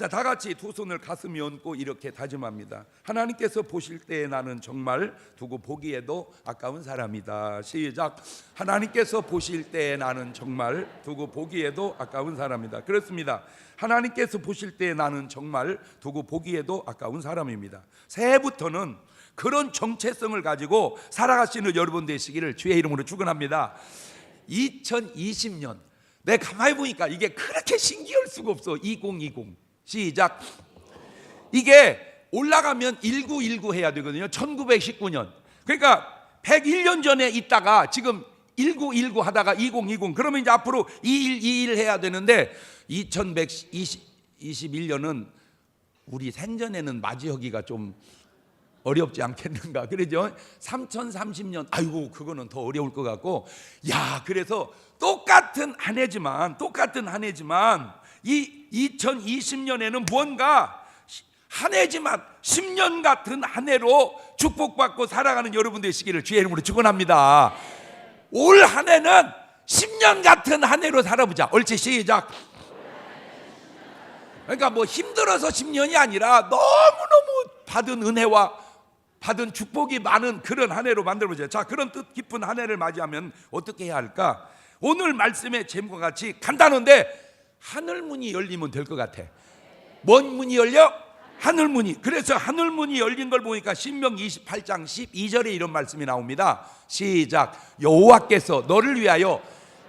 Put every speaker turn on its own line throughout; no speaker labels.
자, 다 같이 두 손을 가슴에 얹고 이렇게 다짐합니다. 하나님께서 보실 때 나는 정말 두고 보기에도 아까운 사람이다. 시작. 하나님께서 보실 때 나는 정말 두고 보기에도 아까운 사람이다. 그렇습니다. 하나님께서 보실 때 나는 정말 두고 보기에도 아까운 사람입니다. 새해부터는 그런 정체성을 가지고 살아가시는 여러분 되시기를 주의 이름으로 축원합니다. 2020년 내가 가만히 보니까 이게 그렇게 신기할 수가 없어. 2020 시작. 이게 올라가면 1919 해야 되거든요. 1919년. 그러니까 101년 전에 있다가 지금 1919 하다가 2020 그러면 이제 앞으로 2121 해야 되는데 2121년은 우리 생전에는 맞이하기가 좀 어렵지 않겠는가. 그러죠? 3030년 아이고 그거는 더 어려울 것 같고, 야, 그래서 똑같은 한 해지만 이 2020년에는 뭔가 한 해지만 10년 같은 한 해로 축복받고 살아가는 여러분 되시기를 주의 이름으로 축원합니다. 올 한 해는 10년 같은 한 해로 살아보자. 옳지, 시작. 그러니까 뭐 힘들어서 10년이 아니라 너무너무 받은 은혜와 받은 축복이 많은 그런 한 해로 만들어보자. 자, 그런 뜻 깊은 한 해를 맞이하면 어떻게 해야 할까? 오늘 말씀의 제목과 같이 간단한데 하늘문이 열리면 될 것 같아. 뭔 문이 열려? 하늘문이. 그래서 하늘문이 열린 걸 보니까 신명기 28장 12절에 이런 말씀이 나옵니다. 시작. 여호와께서 너를 위하여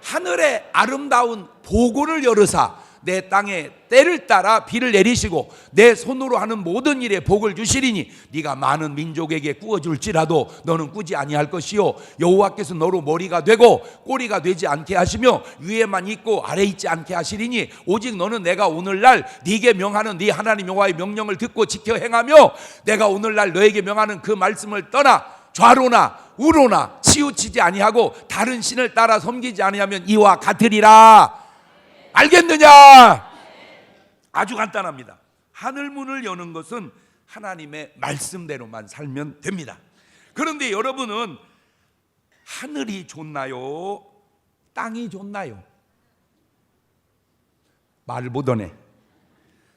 하늘의 아름다운 보고를 열으사 내 땅에 때를 따라 비를 내리시고 내 손으로 하는 모든 일에 복을 주시리니 네가 많은 민족에게 꾸어줄지라도 너는 꾸지 아니할 것이요 여호와께서 너로 머리가 되고 꼬리가 되지 않게 하시며 위에만 있고 아래 있지 않게 하시리니 오직 너는 내가 오늘날 네게 명하는 네 하나님 여호와의 명령을 듣고 지켜 행하며 내가 오늘날 너에게 명하는 그 말씀을 떠나 좌로나 우로나 치우치지 아니하고 다른 신을 따라 섬기지 아니하면 이와 같으리라. 알겠느냐? 아주 간단합니다. 하늘문을 여는 것은 하나님의 말씀대로만 살면 됩니다. 그런데 여러분은 하늘이 좋나요? 땅이 좋나요? 말을 못하네.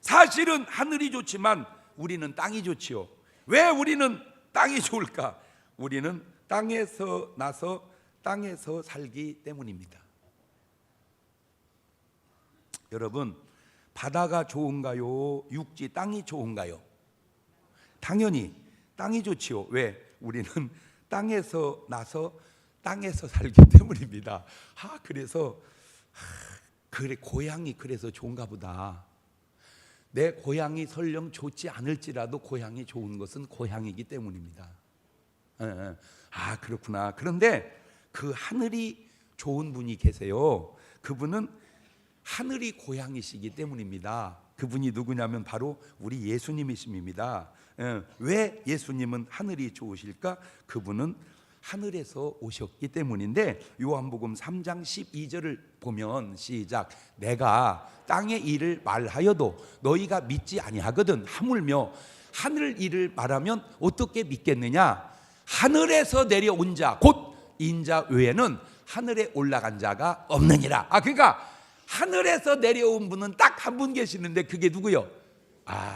사실은 하늘이 좋지만 우리는 땅이 좋지요. 왜 우리는 땅이 좋을까? 우리는 땅에서 나서 땅에서 살기 때문입니다. 여러분, 바다가 좋은가요? 육지 땅이 좋은가요? 당연히 땅이 좋지요. 왜? 우리는 땅에서 나서 땅에서 살기 때문입니다. 그래서 그래, 고향이 그래서 좋은가 보다. 내 고향이 설령 좋지 않을지라도 고향이 좋은 것은 고향이기 때문입니다. 그렇구나. 그런데 그 하늘이 좋은 분이 계세요. 그분은 하늘이 고향이시기 때문입니다. 그분이 누구냐면 바로 우리 예수님이십니다. 왜 예수님은 하늘이 좋으실까? 그분은 하늘에서 오셨기 때문인데 요한복음 3장 12절을 보면 시작. 내가 땅의 일을 말하여도 너희가 믿지 아니하거든. 하물며 하늘 일을 말하면 어떻게 믿겠느냐? 하늘에서 내려온 자 곧 인자 외에는 하늘에 올라간 자가 없느니라. 그러니까 하늘에서 내려온 분은 딱 한 분 계시는데 그게 누구요?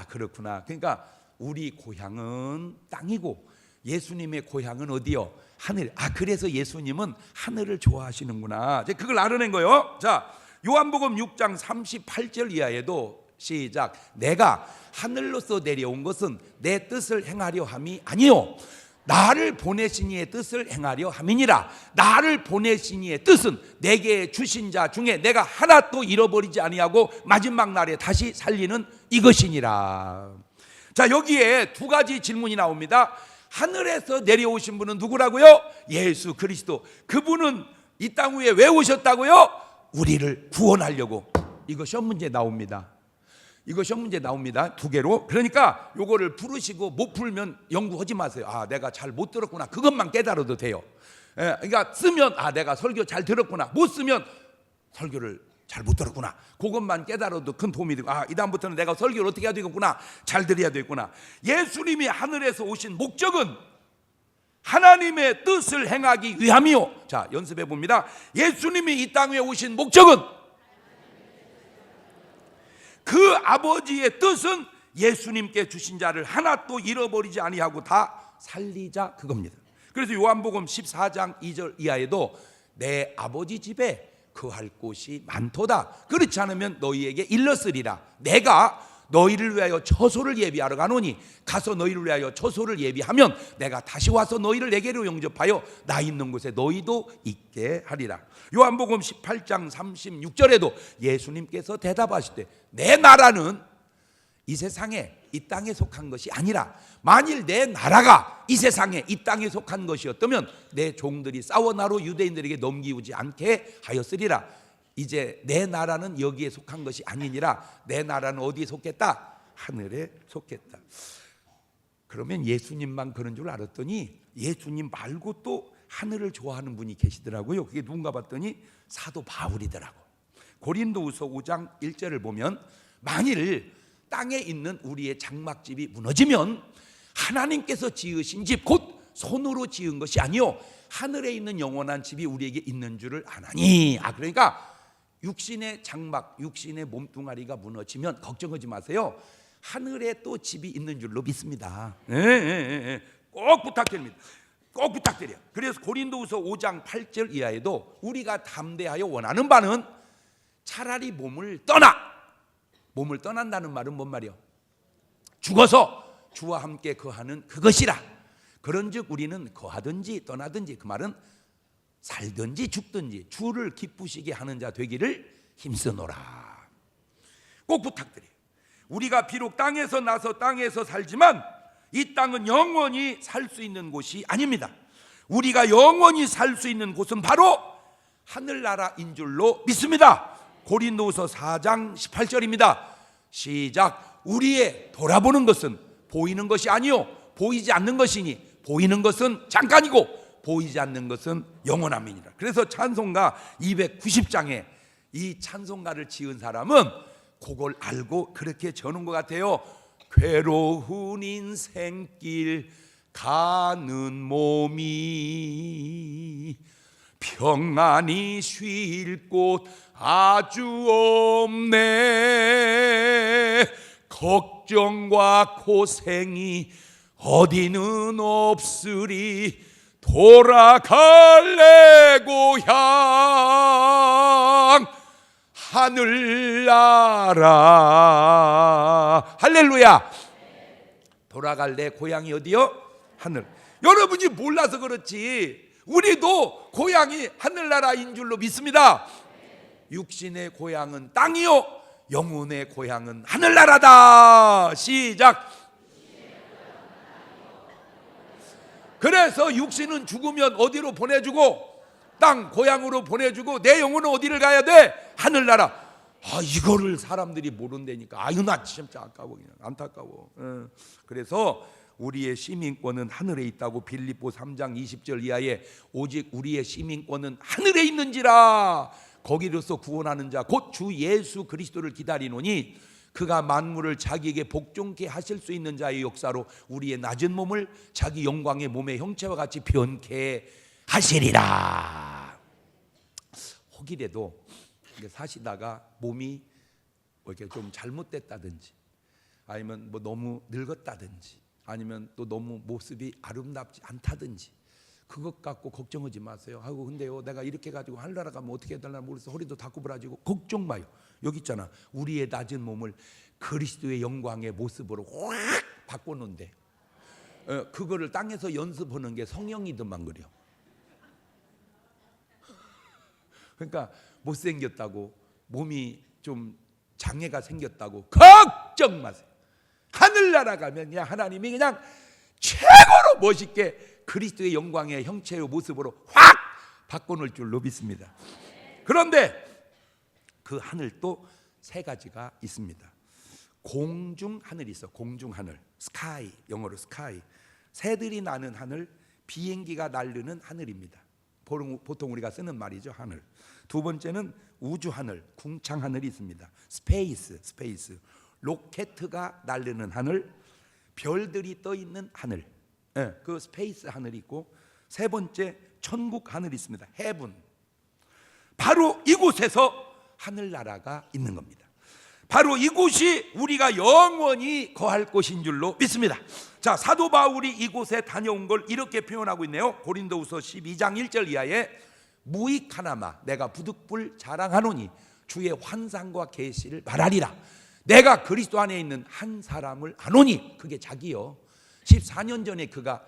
그렇구나. 그러니까 우리 고향은 땅이고 예수님의 고향은 어디요? 하늘. 그래서 예수님은 하늘을 좋아하시는구나. 그걸 알아낸 거예요. 자, 요한복음 6장 38절 이하에도 시작. 내가 하늘로서 내려온 것은 내 뜻을 행하려 함이 아니요 나를 보내신 이의 뜻을 행하려 함이니라. 나를 보내신 이의 뜻은 내게 주신 자 중에 내가 하나도 잃어버리지 아니하고 마지막 날에 다시 살리는 이것이니라. 자, 여기에 두 가지 질문이 나옵니다. 하늘에서 내려오신 분은 누구라고요? 예수 그리스도. 그분은 이 땅 위에 왜 오셨다고요? 우리를 구원하려고. 이거 시험 문제 나옵니다. 이거 시험 문제 나옵니다. 두 개로. 그러니까 요거를 풀으시고 못 풀면 연구하지 마세요. 내가 잘 못 들었구나. 그것만 깨달아도 돼요. 그러니까 쓰면 내가 설교 잘 들었구나. 못 쓰면 설교를 잘 못 들었구나. 그것만 깨달아도 큰 도움이 되고 이 다음부터는 내가 설교를 어떻게 해야 되겠구나. 잘 들어야 되겠구나. 예수님이 하늘에서 오신 목적은 하나님의 뜻을 행하기 위함이요. 자, 연습해 봅니다. 예수님이 이 땅에 오신 목적은 그 아버지의 뜻은 예수님께 주신 자를 하나도 잃어버리지 아니하고 다 살리자, 그겁니다. 그래서 요한복음 14장 2절 이하에도 내 아버지 집에 거할 곳이 많도다. 그렇지 않으면 너희에게 일렀으리라. 내가 너희를 위하여 처소를 예비하러 가노니 가서 너희를 위하여 처소를 예비하면 내가 다시 와서 너희를 내게로 영접하여 나 있는 곳에 너희도 있게 하리라. 요한복음 18장 36절에도 예수님께서 대답하실 때 내 나라는 이 세상에 이 땅에 속한 것이 아니라 만일 내 나라가 이 세상에 이 땅에 속한 것이었다면 내 종들이 싸워 나로 유대인들에게 넘기우지 않게 하였으리라. 이제 내 나라는 여기에 속한 것이 아니니라. 내 나라는 어디에 속겠다? 하늘에 속겠다. 그러면 예수님만 그런 줄 알았더니 예수님 말고 또 하늘을 좋아하는 분이 계시더라고요. 그게 누군가 봤더니 사도 바울이더라고. 고린도후서 5장 1절을 보면 만일 땅에 있는 우리의 장막집이 무너지면 하나님께서 지으신 집 곧 손으로 지은 것이 아니요 하늘에 있는 영원한 집이 우리에게 있는 줄을 아나니. 그러니까 육신의 장막, 육신의 몸뚱아리가 무너지면 걱정하지 마세요. 하늘에 또 집이 있는 줄로 믿습니다. 꼭 부탁드립니다. 꼭 부탁드려요. 그래서 고린도후서 5장 8절 이하에도 우리가 담대하여 원하는 바는 차라리 몸을 떠난다는 말은 뭔 말이요? 죽어서 주와 함께 거하는 그것이라. 그런즉 우리는 거하든지 떠나든지, 그 말은 살든지 죽든지 주를 기쁘시게 하는 자 되기를 힘쓰노라. 꼭 부탁드려요. 우리가 비록 땅에서 나서 땅에서 살지만 이 땅은 영원히 살 수 있는 곳이 아닙니다. 우리가 영원히 살 수 있는 곳은 바로 하늘나라인 줄로 믿습니다. 고린도후서 4장 18절입니다. 시작. 우리의 돌아보는 것은 보이는 것이 아니요 보이지 않는 것이니 보이는 것은 잠깐이고 보이지 않는 것은 영원함이니라. 그래서 찬송가 290장에 이 찬송가를 지은 사람은 그걸 알고 그렇게 저는 것 같아요. 괴로운 인생길 가는 몸이 평안히 쉴 곳 아주 없네. 걱정과 고생이 어디는 없으리 돌아갈래 고향 하늘나라. 할렐루야. 돌아갈래 고향이 어디요? 하늘. 여러분이 몰라서 그렇지 우리도 고향이 하늘나라인 줄로 믿습니다. 육신의 고향은 땅이요 영혼의 고향은 하늘나라다. 시작. 그래서 육신은 죽으면 어디로 보내주고 땅 고향으로 보내주고 내 영혼은 어디를 가야 돼? 하늘나라. 이거를 사람들이 모른다니까. 나 진짜 아까워, 그냥 안타까워. 그래서 우리의 시민권은 하늘에 있다고 빌립보 3장 20절 이하에 오직 우리의 시민권은 하늘에 있는지라. 거기로서 구원하는 자 곧 주 예수 그리스도를 기다리노니 그가 만물을 자기에게 복종케 하실 수 있는 자의 역사로 우리의 낮은 몸을 자기 영광의 몸의 형체와 같이 변케 하시리라. 혹이라도 사시다가 몸이 이렇게 좀 잘못됐다든지 아니면 뭐 너무 늙었다든지 아니면 또 너무 모습이 아름답지 않다든지 그것 갖고 걱정하지 마세요. 근데요 내가 이렇게 가지고 하늘나라 가면 어떻게 해달라 모르겠어. 허리도 다 구부라지고 걱정 마요. 여기 있잖아. 우리의 낮은 몸을 그리스도의 영광의 모습으로 확 바꿔놓은데 그거를 땅에서 연습하는 게 성형이더만 그래요. 그러니까 못생겼다고 몸이 좀 장애가 생겼다고 걱정 마세요. 하늘나라 가면 그냥 하나님이 그냥 최고로 멋있게 그리스도의 영광의 형체의 모습으로 확 바꿔놓을 줄로 믿습니다. 그런데 그 하늘도 세 가지가 있습니다. 공중 하늘이 있어. 공중 하늘, 스카이, 영어로 스카이. 새들이 나는 하늘, 비행기가 날르는 하늘입니다. 보통 우리가 쓰는 말이죠, 하늘. 두 번째는 우주 하늘, 궁창 하늘이 있습니다. 스페이스. 로켓가 날르는 하늘, 별들이 떠 있는 하늘. 그 스페이스 하늘이 있고, 세 번째 천국 하늘이 있습니다. 헤븐. 바로 이곳에서 하늘나라가 있는 겁니다. 바로 이곳이 우리가 영원히 거할 곳인 줄로 믿습니다. 자, 사도 바울이 이곳에 다녀온 걸 이렇게 표현하고 있네요. 고린도후서 12장 1절 이하에 무익하나마 내가 부득불 자랑하노니 주의 환상과 계시를 말하리라. 내가 그리스도 안에 있는 한 사람을 아노니, 그게 자기요. 14년 전에 그가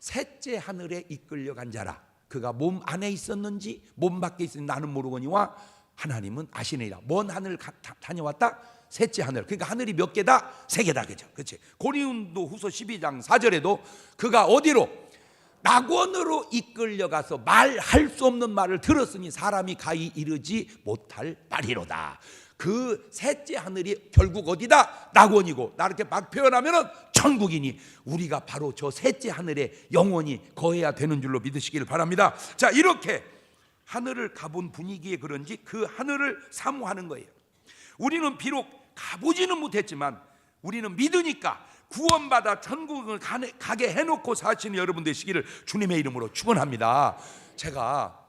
셋째 하늘에 이끌려간 자라. 그가 몸 안에 있었는지 몸 밖에 있었는지 나는 모르거니와 하나님은 아시느니라. 먼 하늘 다녀왔다? 셋째 하늘. 그러니까 하늘이 몇 개다? 세 개다. 그죠? 그렇지? 고린도후서 12장 4절에도 그가 어디로? 낙원으로 이끌려가서 말할 수 없는 말을 들었으니 사람이 가히 이르지 못할 말이로다. 그 셋째 하늘이 결국 어디다? 낙원이고, 나 이렇게 막 표현하면은 천국이니 우리가 바로 저 셋째 하늘에 영원히 거해야 되는 줄로 믿으시기를 바랍니다. 자, 이렇게 하늘을 가본 분위기에 그런지 그 하늘을 사모하는 거예요. 우리는 비록 가보지는 못했지만 우리는 믿으니까 구원받아 천국을 가게 해놓고 사시는 여러분 되시기를 주님의 이름으로 축원합니다. 제가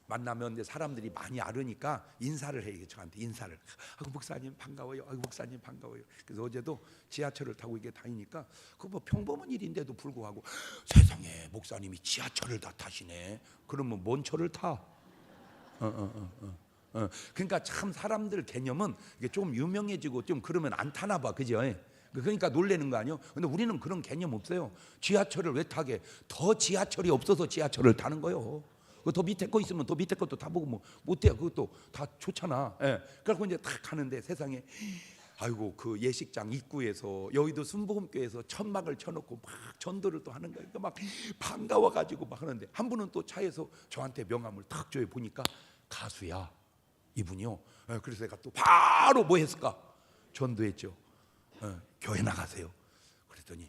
만나면 이제 사람들이 많이 알으니까 인사를 해요. 저한테 인사를. 아이고 목사님 반가워요. 아이고 목사님 반가워요. 그래서 어제도 지하철을 타고 이게 다니니까 그거 뭐 평범한 일인데도 불구하고 세상에 목사님이 지하철을 다 타시네. 그러면 뭔 철을 타? 그러니까 참 사람들 개념은 이게 좀 유명해지고 좀 그러면 안 타나 봐, 그죠? 그러니까 놀라는 거 아니에요? 근데 우리는 그런 개념 없어요. 지하철을 왜 타게? 더 지하철이 없어서 지하철을 타는 거예요. 더 밑에 거 있으면 더 밑에 것도 다 보고 뭐 못해요. 그것도 다 좋잖아. 예. 그래서 이제 탁 가는데 세상에 아이고 그 예식장 입구에서 여의도 순복음교회에서 천막을 쳐놓고 막 전도를 또 하는 거예요. 그러니까 막 반가워가지고 막 하는데 한 분은 또 차에서 저한테 명함을 탁 줘요. 보니까 가수야 이분이요. 예. 그래서 내가 또 바로 뭐 했을까? 전도했죠. 예. 교회 나가세요. 그랬더니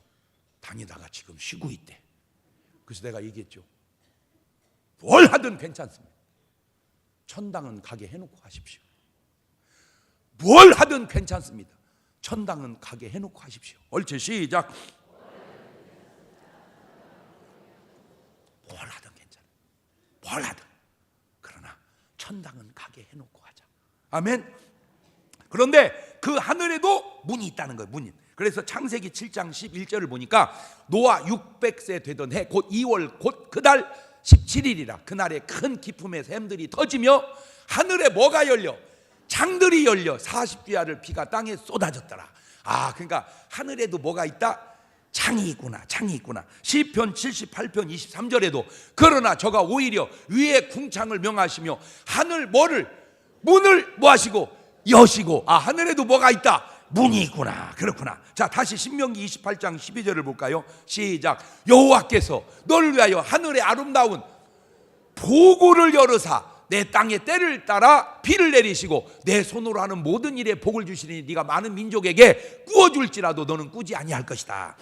다니다가 지금 쉬고 있대. 그래서 내가 얘기했죠. 뭘 하든 괜찮습니다. 천당은 가게 해놓고 하십시오. 뭘 하든 괜찮습니다. 천당은 가게 해놓고 하십시오. 옳지, 시작. 뭘 하든 괜찮아. 뭘 하든. 그러나 천당은 가게 해놓고 하자. 아멘. 그런데 그 하늘에도 문이 있다는 거예요. 문이. 그래서 창세기 7장 11절을 보니까 노아 600세 되던 해 곧 2월 곧 그달 17일이라 그날에 큰 기쁨의 샘들이 터지며 하늘에 뭐가 열려? 창들이 열려 40주야를 비가 땅에 쏟아졌더라. 아, 그러니까 하늘에도 뭐가 있다? 창이 있구나. 창이 있구나. 시편 78편 23절에도 그러나 저가 오히려 위에 궁창을 명하시며 하늘 뭐를? 문을 뭐 하시고? 여시고. 아, 하늘에도 뭐가 있다? 문이 있구나. 그렇구나. 자, 다시 신명기 28장 12절을 볼까요? 시작. 여호와께서 너를 위하여 하늘의 아름다운 보고를 열으사 내 땅의 때를 따라 비를 내리시고 내 손으로 하는 모든 일에 복을 주시니 네가 많은 민족에게 꾸어줄지라도 너는 꾸지 아니할 것이다.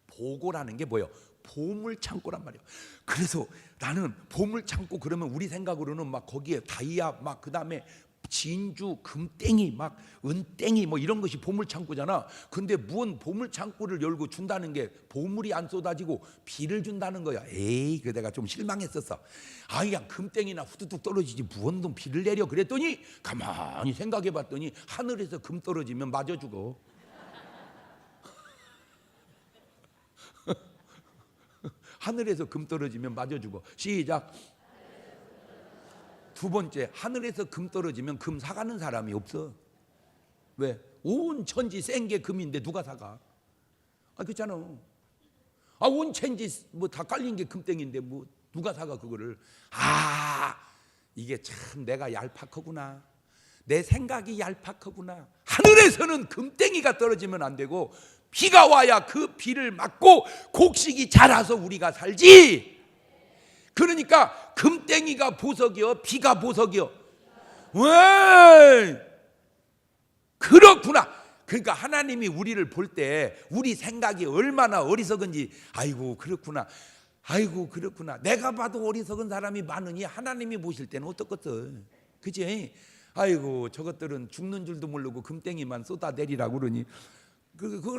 보고라는 게 뭐예요? 보물창고란 말이에요. 그래서 나는 보물창고 그러면 우리 생각으로는 막 거기에 다이아 막 그다음에 진주, 금땡이, 막 은땡이 뭐 이런 것이 보물창고잖아. 근데 무언 보물창고를 열고 준다는 게 보물이 안 쏟아지고 비를 준다는 거야. 에이, 그 내가 좀 실망했었어. 아, 그냥 금땡이나 후두둑 떨어지지 무언 돈 비를 내려 그랬더니 가만히 생각해봤더니 하늘에서 금 떨어지면 맞아 죽어. 하늘에서 금 떨어지면 맞아 죽어. 시작. 두 번째, 하늘에서 금 떨어지면 금 사가는 사람이 없어. 왜? 온 천지 센 게 금인데 누가 사가? 아, 그렇잖아. 아, 온 천지 뭐 다 깔린 게 금땡인데 뭐 누가 사가 그거를? 아, 이게 참 내가 얄팍하구나. 내 생각이 얄팍하구나. 하늘에서는 금땡이가 떨어지면 안 되고 비가 와야 그 비를 맞고 곡식이 자라서 우리가 살지. 그러니까 금땡이가 보석이요, 비가 보석이요. 왜? 그렇구나. 그러니까 하나님이 우리를 볼 때 우리 생각이 얼마나 어리석은지. 아이고 그렇구나. 아이고 그렇구나. 내가 봐도 어리석은 사람이 많으니 하나님이 보실 때는 어떻겠어? 그치? 아이고 저것들은 죽는 줄도 모르고 금땡이만 쏟아내리라고 그러니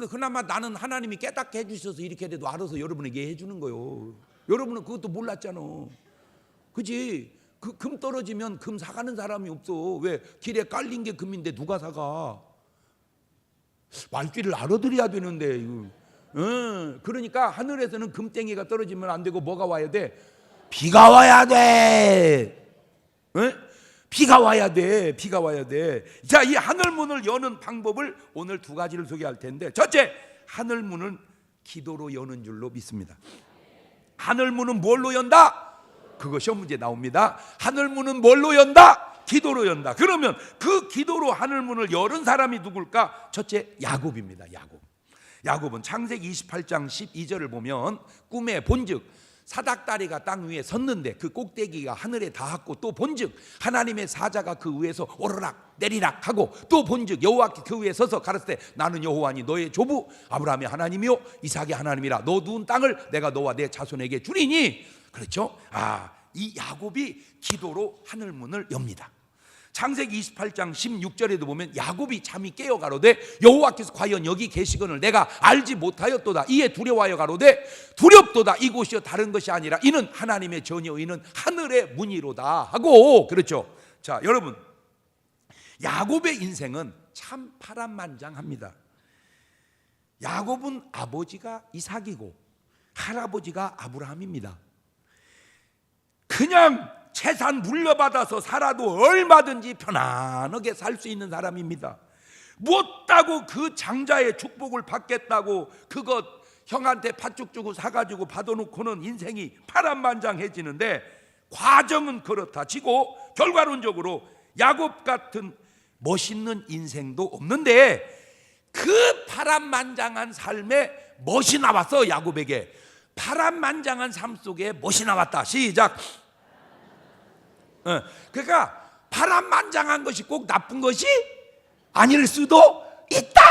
그나마 나는 하나님이 깨닫게 해주셔서 이렇게 해도 알아서 여러분에게 해주는 거요. 여러분은 그것도 몰랐잖아. 그치? 금 떨어지면 금 사가는 사람이 없어. 왜? 길에 깔린 게 금인데 누가 사가? 말귀를 알아들어야 되는데. 그러니까 하늘에서는 금땡이가 떨어지면 안 되고 뭐가 와야 돼? 비가 와야 돼. 비가 와야 돼. 비가 와야 돼. 자, 이 하늘문을 여는 방법을 오늘 두 가지를 소개할 텐데, 첫째, 하늘문은 기도로 여는 줄로 믿습니다. 하늘문은 뭘로 연다? 그거 시험 문제 나옵니다. 하늘문은 뭘로 연다? 기도로 연다. 그러면 그 기도로 하늘문을 열은 사람이 누굴까? 첫째, 야곱입니다. 야곱은 창세기 28장 12절을 보면 꿈에 본즉 사닥다리가 땅 위에 섰는데 그 꼭대기가 하늘에 닿았고, 또 본즉 하나님의 사자가 그 위에서 오르락 내리락 하고, 또 본즉 여호와께 그 위에 서서 가라사대 나는 여호와니 너의 조부 아브라함의 하나님이요 이삭의 하나님이라. 너 누운 땅을 내가 너와 내 자손에게 주리니. 그렇죠? 이 야곱이 기도로 하늘문을 엽니다. 창세기 28장 16절에도 보면 야곱이 잠이 깨어 가로되 여호와께서 과연 여기 계시거늘 내가 알지 못하였도다. 이에 두려워하여 가로되 두렵도다. 이곳이여 다른 것이 아니라 이는 하나님의 전여 이는 하늘의 문이로다 하고. 그렇죠? 자, 여러분, 야곱의 인생은 참 파란만장합니다. 야곱은 아버지가 이삭이고 할아버지가 아브라함입니다. 그냥 재산 물려받아서 살아도 얼마든지 편안하게 살 수 있는 사람입니다. 못다고 그 장자의 축복을 받겠다고 그것 형한테 팥죽 주고 사가지고 받아놓고는 인생이 파란만장해지는데, 과정은 그렇다 치고 결과론적으로 야곱 같은 멋있는 인생도 없는데, 그 파란만장한 삶에 멋이 나왔어. 야곱에게 파란만장한 삶 속에 멋이 나왔다. 시작. 그러니까 파란만장한 것이 꼭 나쁜 것이 아닐 수도 있다.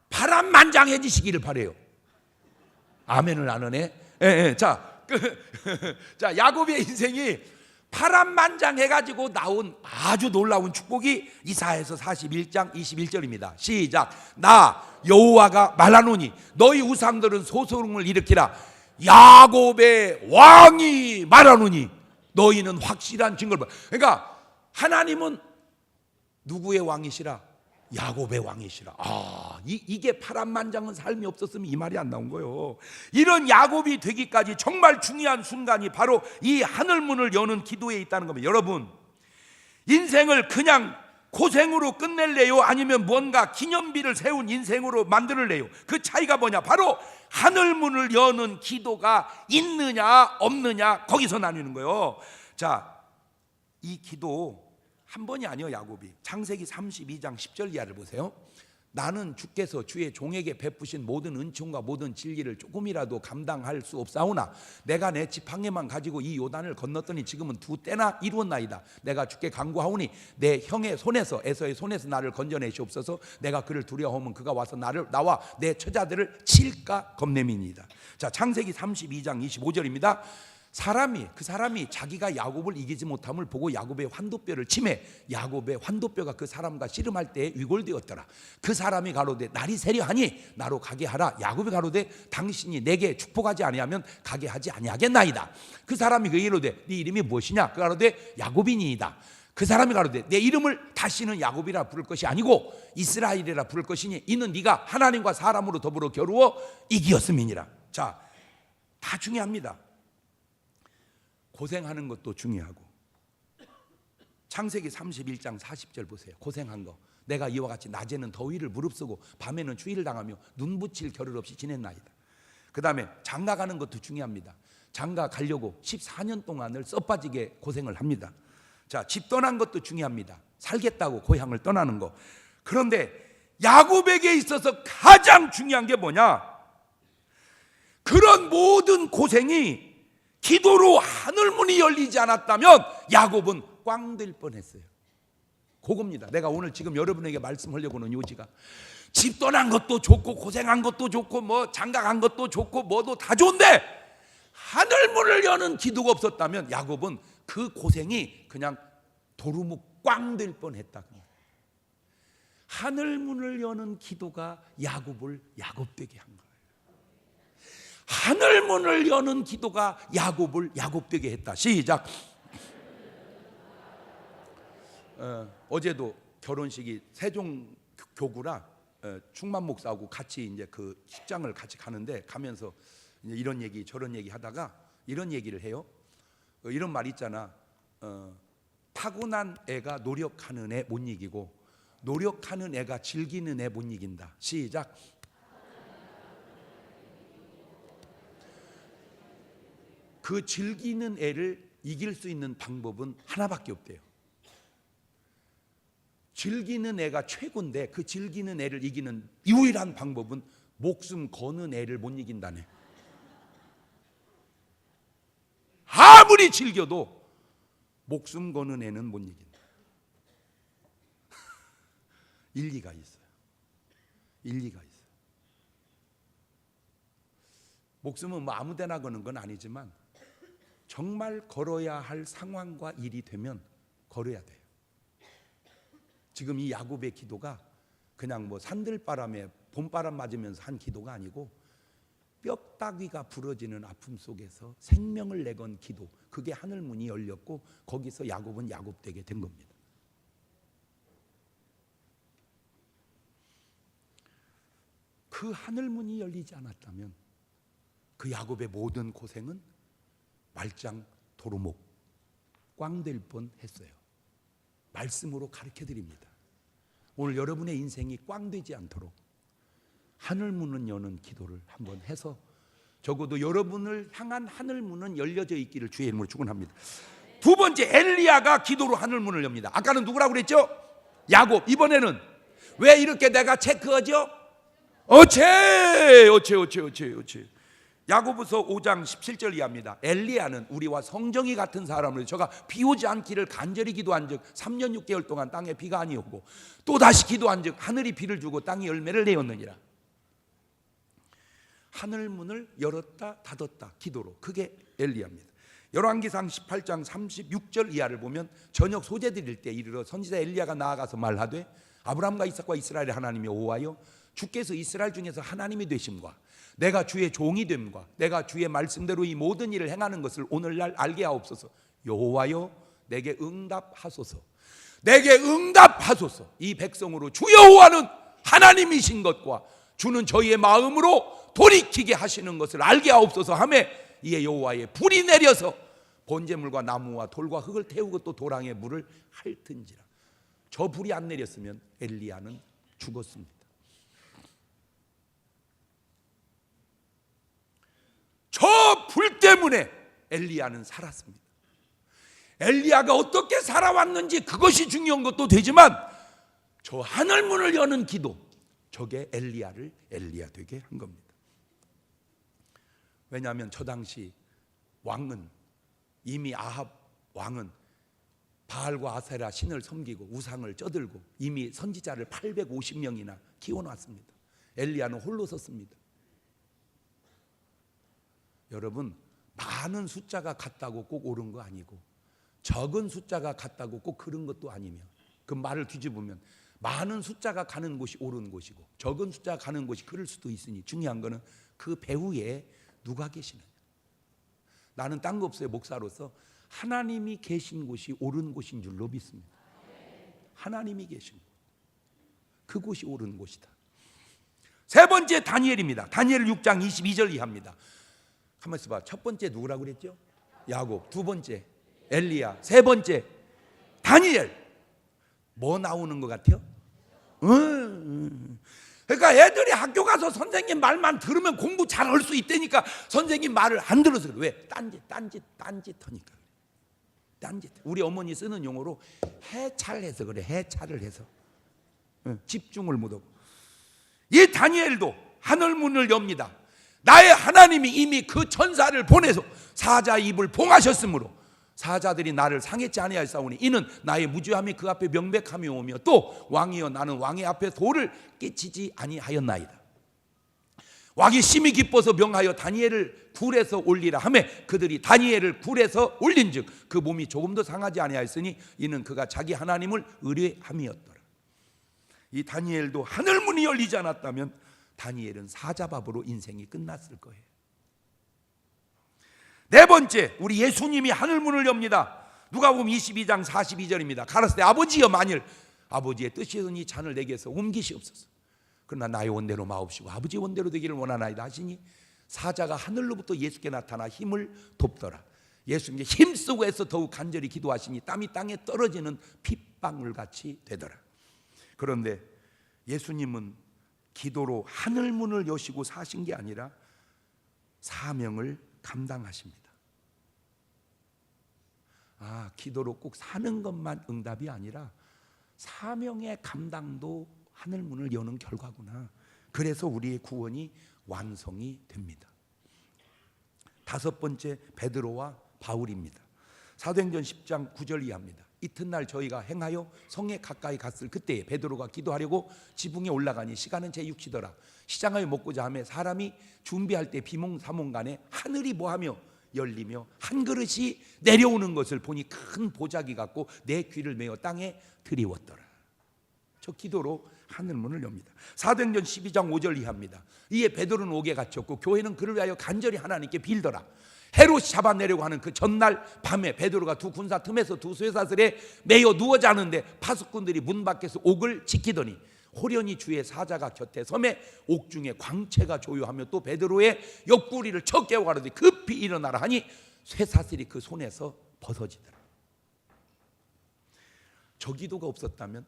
파란만장해지시기를 바래요. 아멘을 안 하네. 자, 야곱의 인생이 파란만장해가지고 나온 아주 놀라운 축복이 이사야서 41장 21절입니다. 시작. 나 여호와가 말하노니 너희 우상들은 소송을 일으키라. 야곱의 왕이 말하노니 너희는 확실한 증거를 봐. 그러니까 하나님은 누구의 왕이시라? 야곱의 왕이시라. 이게 파란만장한 삶이 없었으면 이 말이 안 나온 거예요. 이런 야곱이 되기까지 정말 중요한 순간이 바로 이 하늘문을 여는 기도에 있다는 겁니다. 여러분, 인생을 그냥 고생으로 끝낼래요? 아니면 뭔가 기념비를 세운 인생으로 만들래요? 그 차이가 뭐냐? 바로 하늘문을 여는 기도가 있느냐 없느냐, 거기서 나뉘는 거예요. 자, 이 기도 한 번이 아니에요. 야곱이 창세기 32장 10절 이하를 보세요. 나는 주께서 주의 종에게 베푸신 모든 은총과 모든 진리를 조금이라도 감당할 수 없사오나 내가 내 지팡이만 가지고 이 요단을 건넜더니 지금은 두 때나 이루었나이다. 내가 주께 간구하오니 내 형의 손에서 에서의 손에서 나를 건져내시옵소서. 내가 그를 두려워하면 그가 와서 나와 내 처자들을 칠까 겁냄이니이다. 자, 창세기 32장 25절입니다. 그 사람이 자기가 야곱을 이기지 못함을 보고 야곱의 환도뼈를 치매 야곱의 환도뼈가 그 사람과 씨름할 때에 위골되었더라. 그 사람이 가로되 날이 세려하니 나로 가게 하라. 야곱이 가로되 당신이 내게 축복하지 아니하면 가게 하지 아니하겠나이다. 그 사람이 그에게 이르되 네 이름이 무엇이냐? 그 가로되 야곱이니이다. 그 사람이 가로되 내 이름을 다시는 야곱이라 부를 것이 아니고 이스라엘이라 부를 것이니 이는 네가 하나님과 사람으로 더불어 겨루어 이기었음이니라. 자, 다 중요합니다. 고생하는 것도 중요하고. 창세기 31장 40절 보세요. 고생한 거. 내가 이와 같이 낮에는 더위를 무릅쓰고 밤에는 추위를 당하며 눈 붙일 겨를 없이 지냈나이다. 그 다음에 장가 가는 것도 중요합니다. 장가 가려고 14년 동안을 써빠지게 고생을 합니다. 자, 집 떠난 것도 중요합니다. 살겠다고 고향을 떠나는 거. 그런데 야곱에게 있어서 가장 중요한 게 뭐냐? 그런 모든 고생이 기도로 하늘문이 열리지 않았다면 야곱은 꽝될 뻔했어요. 그겁니다. 내가 오늘 지금 여러분에게 말씀하려고 하는 요지가, 집 떠난 것도 좋고 고생한 것도 좋고 뭐 장가간 것도 좋고 뭐도 다 좋은데 하늘문을 여는 기도가 없었다면 야곱은 그 고생이 그냥 도루묵 꽝될 뻔했다. 하늘문을 여는 기도가 야곱을 야곱되게 한 거예요. 하늘문을 여는 기도가 야곱을 야곱되게 했다. 시작. 어제도 결혼식이 세종교구라 충만 목사하고 같이 이제 그 식장을 같이 가는데 가면서 이제 이런 얘기 저런 얘기 하다가 이런 얘기를 해요. 이런 말 있잖아. 타고난 애가 노력하는 애 못 이기고 노력하는 애가 즐기는 애 못 이긴다. 시작. 그 즐기는 애를 이길 수 있는 방법은 하나밖에 없대요. 즐기는 애가 최고인데 그 즐기는 애를 이기는 유일한 방법은 목숨 거는 애를 못 이긴다네. 아무리 즐겨도 목숨 거는 애는 못 이긴다. 일리가 있어요. 일리가 있어요. 목숨은 뭐 아무데나 거는 건 아니지만 정말 걸어야 할 상황과 일이 되면 걸어야 돼요. 지금 이 야곱의 기도가 그냥 뭐 산들바람에 봄바람 맞으면서 한 기도가 아니고 뼈다귀가 부러지는 아픔 속에서 생명을 내건 기도, 그게 하늘 문이 열렸고 거기서 야곱은 야곱되게 된 겁니다. 그 하늘 문이 열리지 않았다면 그 야곱의 모든 고생은 말짱 도루묵 꽝될 뻔했어요. 말씀으로 가르쳐 드립니다. 오늘 여러분의 인생이 꽝되지 않도록 하늘 문은 여는 기도를 한번 해서 적어도 여러분을 향한 하늘 문은 열려져 있기를 주의 이름으로 축원합니다. 두 번째, 엘리야가 기도로 하늘 문을 엽니다. 아까는 누구라고 그랬죠? 야곱. 이번에는 왜 이렇게 내가 체크하죠? 어체. 야고보서 5장 17절 이하입니다. 엘리야는 우리와 성정이 같은 사람으로 저가 비 오지 않기를 간절히 기도한 즉 3년 6개월 동안 땅에 비가 아니오고 또다시 기도한 즉 하늘이 비를 주고 땅이 열매를 내었느니라. 하늘 문을 열었다 닫았다 기도로, 그게 엘리야입니다. 열왕기상 18장 36절 이하를 보면 저녁 소재 드릴 때 이르러 선지자 엘리야가 나아가서 말하되 아브라함과 이삭과 이스라엘의 하나님이 오하여 주께서 이스라엘 중에서 하나님이 되심과 내가 주의 종이 됨과 내가 주의 말씀대로 이 모든 일을 행하는 것을 오늘날 알게 하옵소서. 여호와여 내게 응답하소서. 내게 응답하소서. 이 백성으로 주 여호와는 하나님이신 것과 주는 저희의 마음으로 돌이키게 하시는 것을 알게 하옵소서 하며 이에 여호와의 불이 내려서 번제물과 나무와 돌과 흙을 태우고 또 도랑에 물을 핥은지라. 저 불이 안 내렸으면 엘리야는 죽었습니다. 저 불 때문에 엘리야는 살았습니다. 엘리야가 어떻게 살아왔는지 그것이 중요한 것도 되지만 저 하늘문을 여는 기도, 저게 엘리야를 엘리야 되게 한 겁니다. 왜냐하면 저 당시 왕은 이미 아합 왕은 바알과 아세라 신을 섬기고 우상을 쪄들고 이미 선지자를 850명이나 키워놨습니다. 엘리야는 홀로 섰습니다. 여러분, 많은 숫자가 같다고 꼭 옳은 거 아니고 적은 숫자가 같다고 꼭 그런 것도 아니며, 그 말을 뒤집으면 많은 숫자가 가는 곳이 옳은 곳이고 적은 숫자가 가는 곳이 그럴 수도 있으니 중요한 거는 그 배후에 누가 계시느냐. 나는 딴 거 없어요. 목사로서 하나님이 계신 곳이 옳은 곳인 줄로 믿습니다. 하나님이 계신 곳, 그곳이 옳은 곳이다. 세 번째 다니엘입니다. 다니엘 6장 22절 이하입니다. 가만히 있어봐. 첫 번째 누구라고 그랬죠? 야곱. 두 번째 엘리야. 세 번째 다니엘. 뭐 나오는 것 같아요? 그러니까 애들이 학교 가서 선생님 말만 들으면 공부 잘할 수 있다니까 선생님 말을 안 들어서 그래. 왜? 딴짓하니까. 딴짓. 우리 어머니 쓰는 용어로 해찰해서 그래. 해찰을 해서 집중을 못하고. 이 다니엘도 하늘문을 엽니다. 나의 하나님이 이미 그 천사를 보내서 사자 입을 봉하셨으므로 사자들이 나를 상했지 아니하였사오니 이는 나의 무죄함이 그 앞에 명백함이 오며 또 왕이여 나는 왕의 앞에 돌을 끼치지 아니하였나이다. 왕이 심히 기뻐서 명하여 다니엘을 굴에서 올리라 하며 그들이 다니엘을 굴에서 올린즉 그 몸이 조금도 상하지 아니하였으니 이는 그가 자기 하나님을 의뢰함이었더라. 이 다니엘도 하늘문이 열리지 않았다면 다니엘은 사자밥으로 인생이 끝났을 거예요. 네 번째, 우리 예수님이 하늘문을 엽니다. 누가복음 22장 42절입니다. 가라사대 때 아버지여 만일 아버지의 뜻이니 잔을 내게서 옮기시옵소서. 그러나 나의 원대로 마옵시고 아버지의 원대로 되기를 원하나이다 하시니 사자가 하늘로부터 예수께 나타나 힘을 돕더라. 예수님께 힘쓰고 해서 더욱 간절히 기도하시니 땀이 땅에 떨어지는 핏방울같이 되더라. 그런데 예수님은 기도로 하늘문을 여시고 사신 게 아니라 사명을 감당하십니다. 기도로 꼭 사는 것만 응답이 아니라 사명의 감당도 하늘문을 여는 결과구나. 그래서 우리의 구원이 완성이 됩니다. 다섯 번째, 베드로와 바울입니다. 사도행전 10장 9절 이하입니다. 이튿날 저희가 행하여 성에 가까이 갔을 그때에 베드로가 기도하려고 지붕에 올라가니 시간은 제6시더라. 시장하여 먹고자 하며 사람이 준비할 때 비몽사몽간에 하늘이 뭐하며 열리며 한 그릇이 내려오는 것을 보니 큰 보자기 같고 내 귀를 메어 땅에 들이웠더라. 저 기도로 하늘문을 엽니다. 사도행전 12장 5절 이하입니다. 이에 베드로는 옥에 갇혔고 교회는 그를 위하여 간절히 하나님께 빌더라. 헤롯이 잡아내려고 하는 그 전날 밤에 베드로가 두 군사 틈에서 두 쇠사슬에 매여 누워 자는데 파수꾼들이 문 밖에서 옥을 지키더니 호련히 주의 사자가 곁에 섬에 옥중에 광채가 조요하며 또 베드로의 옆구리를 쳐 깨워 가로되 급히 일어나라 하니 쇠사슬이 그 손에서 벗어지더라. 저 기도가 없었다면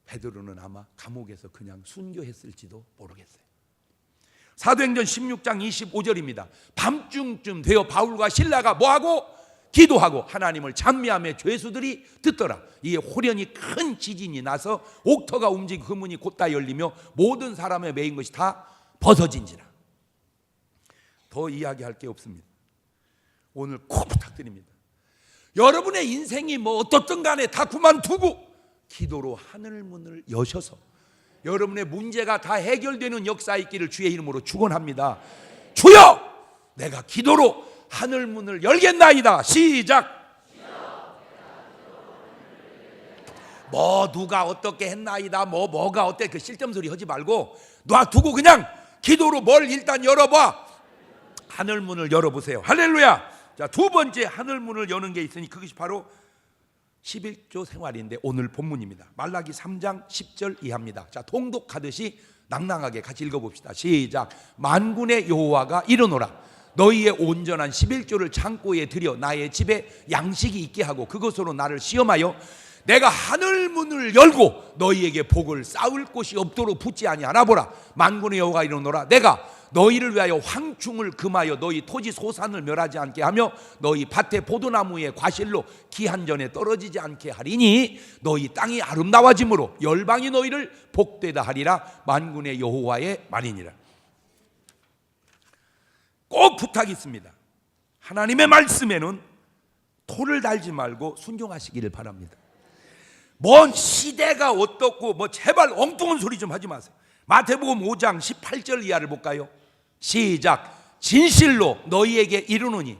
베드로는 아마 감옥에서 그냥 순교했을지도 모르겠어요. 사도행전 16장 25절입니다. 밤중쯤 되어 바울과 실라가 뭐하고? 기도하고 하나님을 찬미하며 죄수들이 듣더라. 이에 호련히 큰 지진이 나서 옥터가 움직이고 그 문이 곧다 열리며 모든 사람의 매인 것이 다 벗어진지라. 더 이야기할 게 없습니다. 오늘 꼭 부탁드립니다. 여러분의 인생이 뭐 어떻든 간에 다 그만두고 기도로 하늘문을 여셔서 여러분의 문제가 다 해결되는 역사 있기를 주의 이름으로 축원합니다. 주여, 내가 기도로 하늘문을 열겠나이다. 시작. 뭐 누가 어떻게 했나이다, 뭐가 어때, 그 쓸데없는 소리 하지 말고 놔두고 그냥 기도로 뭘 일단 열어봐. 하늘문을 열어보세요. 할렐루야. 자, 두 번째 하늘문을 여는 게 있으니 그것이 바로 11조 생활인데 오늘 본문입니다. 말라기 3장 10절 이하입니다. 자, 통독하듯이 낭낭하게 같이 읽어봅시다. 시작. 만군의 여호와가 이르노라. 너희의 온전한 11조를 창고에 들여 나의 집에 양식이 있게 하고 그것으로 나를 시험하여 내가 하늘문을 열고 너희에게 복을 쌓을 곳이 없도록 붙지 아니하나 보라. 만군의 여호와가 이르노라. 내가 너희를 위하여 황충을 금하여 너희 토지 소산을 멸하지 않게 하며 너희 밭의 포도나무의 과실로 기한전에 떨어지지 않게 하리니 너희 땅이 아름다워짐으로 열방이 너희를 복되다 하리라. 만군의 여호와의 말이니라. 꼭 부탁이 있습니다. 하나님의 말씀에는 토를 달지 말고 순종하시기를 바랍니다. 뭔 시대가 어떻고 뭐 제발 엉뚱한 소리 좀 하지 마세요. 마태복음 5장 18절 이하를 볼까요? 시작. 진실로 너희에게 이르노니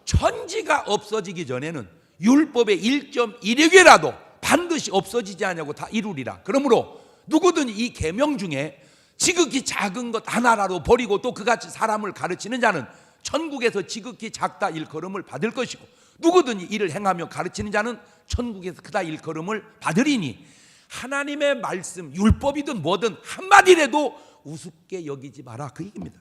천지가 없어지기 전에는 율법의 1.1획이라도 반드시 없어지지 않냐고 다 이루리라. 그러므로 누구든 이 계명 중에 지극히 작은 것 하나라도 버리고 또 그같이 사람을 가르치는 자는 천국에서 지극히 작다 일컬음을 받을 것이고 누구든지 이를 행하며 가르치는 자는 천국에서 크다 일컬음을 받으리니 하나님의 말씀 율법이든 뭐든 한마디라도 우습게 여기지 마라, 그 얘기입니다.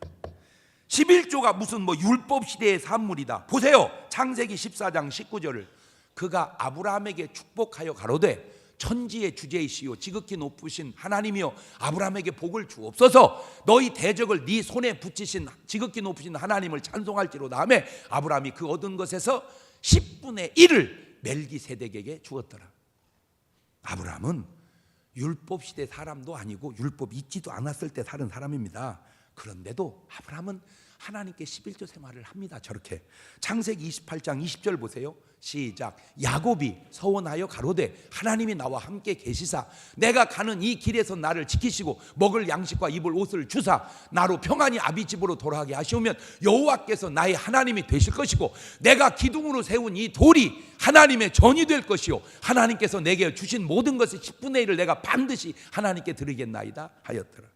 11조가 무슨 뭐 율법 시대의 산물이다. 보세요. 창세기 14장 19절을 그가 아브라함에게 축복하여 가로되 천지의 주제이시오 지극히 높으신 하나님이여 아브라함에게 복을 주옵소서. 너희 대적을 네 손에 붙이신 지극히 높으신 하나님을 찬송할지로다 하며 아브라함이 그 얻은 것에서 10분의 1을 멜기세덱에게 주었더라. 아브라함은 율법 시대 사람도 아니고 율법 있지도 않았을 때 사는 사람입니다. 그런데도 아브라함은 하나님께 11조 생활을 합니다. 저렇게 창세기 28장 20절 보세요. 시작. 야곱이 서원하여 가로되 하나님이 나와 함께 계시사 내가 가는 이 길에서 나를 지키시고 먹을 양식과 입을 옷을 주사 나로 평안히 아비 집으로 돌아가게 하시오면 여호와께서 나의 하나님이 되실 것이고 내가 기둥으로 세운 이 돌이 하나님의 전이 될 것이요 하나님께서 내게 주신 모든 것의 10분의 1을 내가 반드시 하나님께 드리겠나이다 하였더라.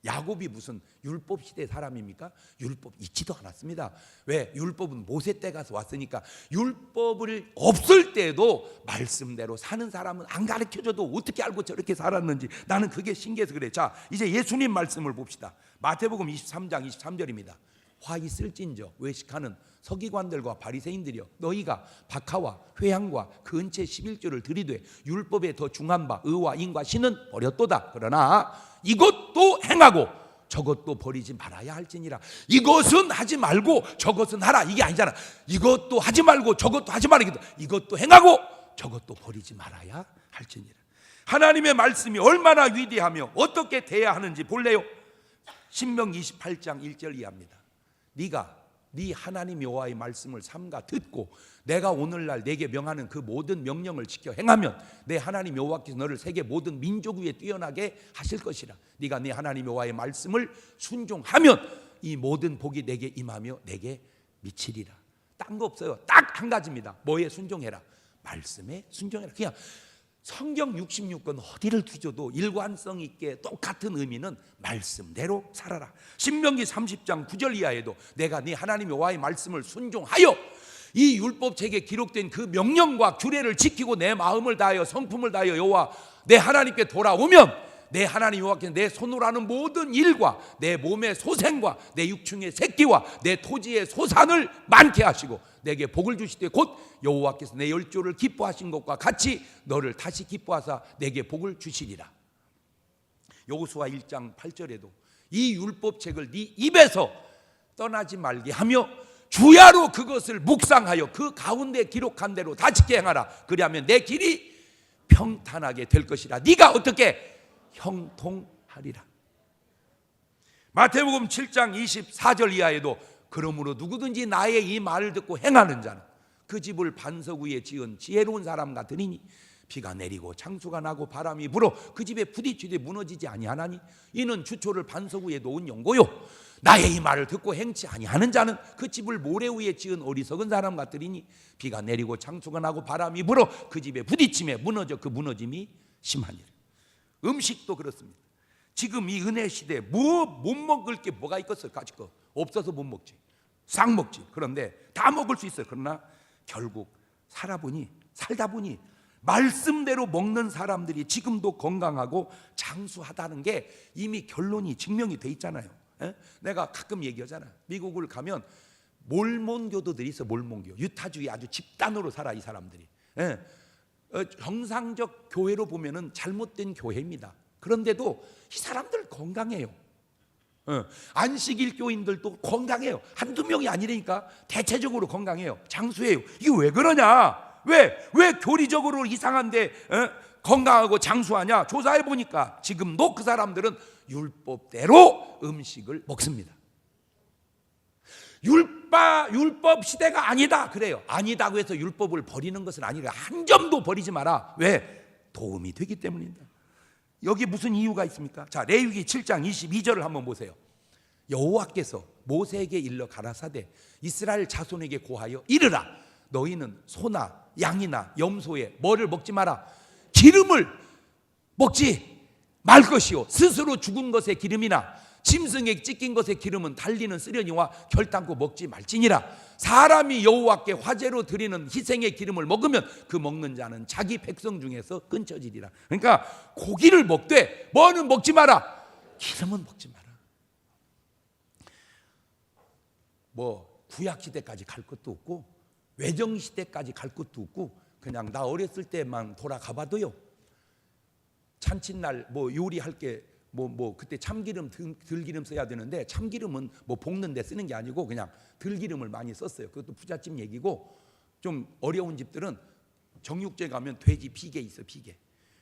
야곱이 무슨 율법 시대 사람입니까? 율법 있지도 않았습니다. 왜? 율법은 모세 때 가서 왔으니까. 율법을 없을 때도 말씀대로 사는 사람은 안 가르쳐줘도 어떻게 알고 저렇게 살았는지 나는 그게 신기해서 그래. 자, 이제 예수님 말씀을 봅시다. 마태복음 23장 23절입니다. 화 있을진저 외식하는 서기관들과 바리새인들이여, 너희가 박하와 회향과 그 은채 11조를 들이되 율법에 더 중한 바 의와 인과 신은 버렸도다. 그러나 이것도 행하고 저것도 버리지 말아야 할지니라. 이것은 하지 말고 저것은 하라, 이게 아니잖아. 이것도 하지 말고 저것도 하지 말아. 이것도 행하고 저것도 버리지 말아야 할지니라. 하나님의 말씀이 얼마나 위대하며 어떻게 돼야 하는지 볼래요? 신명기 28장 1절 이하입니다. 네가 네 하나님 여호와의 말씀을 삼가 듣고 내가 오늘날 내게 명하는 그 모든 명령을 지켜 행하면 내 하나님 여호와께서 너를 세계 모든 민족 위에 뛰어나게 하실 것이라. 네가 네 하나님 여호와의 말씀을 순종하면 이 모든 복이 내게 임하며 내게 미치리라. 딴 거 없어요. 딱 한 가지입니다. 뭐에 순종해라? 말씀에 순종해라. 그냥 성경 66권 어디를 뒤져도 일관성 있게 똑같은 의미는 말씀대로 살아라. 신명기 30장 9절 이하에도 내가 네 하나님 여호와의 말씀을 순종하여 이 율법책에 기록된 그 명령과 규례를 지키고 내 마음을 다하여 성품을 다하여 여호와 내 하나님께 돌아오면 내 하나님 여호와께서 내 손으로 하는 모든 일과 내 몸의 소생과 내 육충의 새끼와 내 토지의 소산을 많게 하시고 내게 복을 주시되 곧 여호와께서 내 열조를 기뻐하신 것과 같이 너를 다시 기뻐하사 내게 복을 주시리라. 여호수아 1장 8절에도 이 율법책을 네 입에서 떠나지 말게 하며 주야로 그것을 묵상하여 그 가운데 기록한 대로 다 지켜 행하라. 그리하면 내 길이 평탄하게 될 것이라. 네가 어떻게 형통하리라. 마태복음 7장 24절 이하에도 그러므로 누구든지 나의 이 말을 듣고 행하는 자는 그 집을 반석 위에 지은 지혜로운 사람 같으니 비가 내리고 창수가 나고 바람이 불어 그 집에 부딪히되 무너지지 아니하나니 이는 주초를 반석 위에 놓은 연고요. 나의 이 말을 듣고 행치 아니하는 자는 그 집을 모래 위에 지은 어리석은 사람 같으니 비가 내리고 창수가 나고 바람이 불어 그 집에 부딪힘에 무너져 그 무너짐이 심하니라. 음식도 그렇습니다. 지금 이 은혜 시대에 못 먹을 게 뭐가 있겠어요? 가질 거 없어서 못 먹지. 싹 먹지. 그런데 다 먹을 수 있어요. 그러나 결국 살다 보니 말씀대로 먹는 사람들이 지금도 건강하고 장수하다는 게 이미 결론이 증명이 돼 있잖아요. 내가 가끔 얘기하잖아요. 미국을 가면 몰몬교도들이 있어. 몰몬교 유타주의 아주 집단으로 살아 이 사람들이. 정상적 교회로 보면은 잘못된 교회입니다. 그런데도 이 사람들 건강해요. 안식일 교인들도 건강해요. 한두 명이 아니라니까 대체적으로 건강해요. 장수해요. 이게 왜 그러냐? 왜 교리적으로 이상한데 건강하고 장수하냐? 조사해 보니까 지금도 그 사람들은 율법대로 음식을 먹습니다. 율법 시대가 아니다 그래요. 아니다고 해서 율법을 버리는 것은 아니라 한 점도 버리지 마라. 왜? 도움이 되기 때문입니다. 여기 무슨 이유가 있습니까? 자, 레위기 7장 22절을 한번 보세요. 여호와께서 모세에게 일러 가라사대 이스라엘 자손에게 고하여 이르라. 너희는 소나 양이나 염소의 뭐를 먹지 마라. 기름을 먹지 말 것이요 스스로 죽은 것의 기름이나 짐승에 찢긴 것의 기름은 달리는 쓰려니와 결단코 먹지 말지니라. 사람이 여호와께 화제로 드리는 희생의 기름을 먹으면 그 먹는 자는 자기 백성 중에서 끊쳐지리라. 그러니까 고기를 먹되 뭐는 먹지 마라. 기름은 먹지 마라. 뭐 구약 시대까지 갈 것도 없고 외정 시대까지 갈 것도 없고 그냥 나 어렸을 때만 돌아가 봐도요. 잔칫날 뭐 요리할 게 뭐 그때 참기름 들기름 써야 되는데 참기름은 뭐 볶는 데 쓰는 게 아니고 그냥 들기름을 많이 썼어요. 그것도 부잣집 얘기고 좀 어려운 집들은 정육제 가면 돼지 비계 있어. 비계.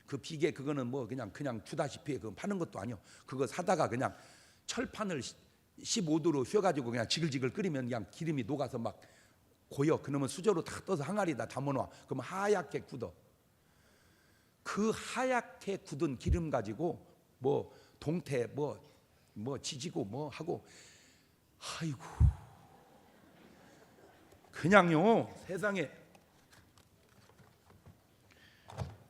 그 비계 그거는 뭐 그냥 주다시피 그거 파는 것도 아니요. 그거 사다가 그냥 철판을 15도로 휘어가지고 그냥 지글지글 끓이면 그냥 기름이 녹아서 막 고여. 그러면 수저로 탁 떠서 항아리에다 담아놔. 그러면 하얗게 굳어. 그 하얗게 굳은 기름 가지고 뭐 동태 뭐 지지고 뭐 하고 아이고 그냥요 세상에